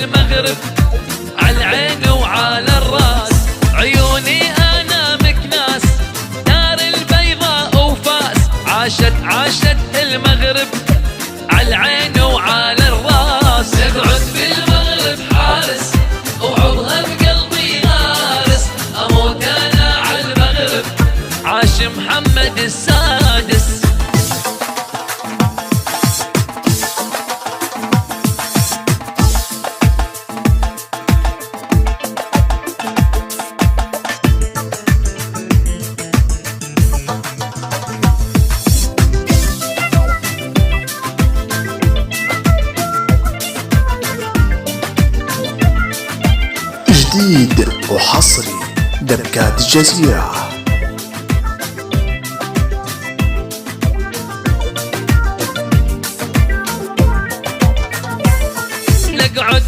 المغرب، عالعين وعلى الراس، عيوني انا مكناس، دار البيضاء وفاس، عاشت المغرب، عالعين وعلى الراس. نقعد بالمغرب حارس، وعضها بقلبي غارس، اموت انا عالمغرب. عاش محمد السادس. جديد وحصري دبكات الجزيرة.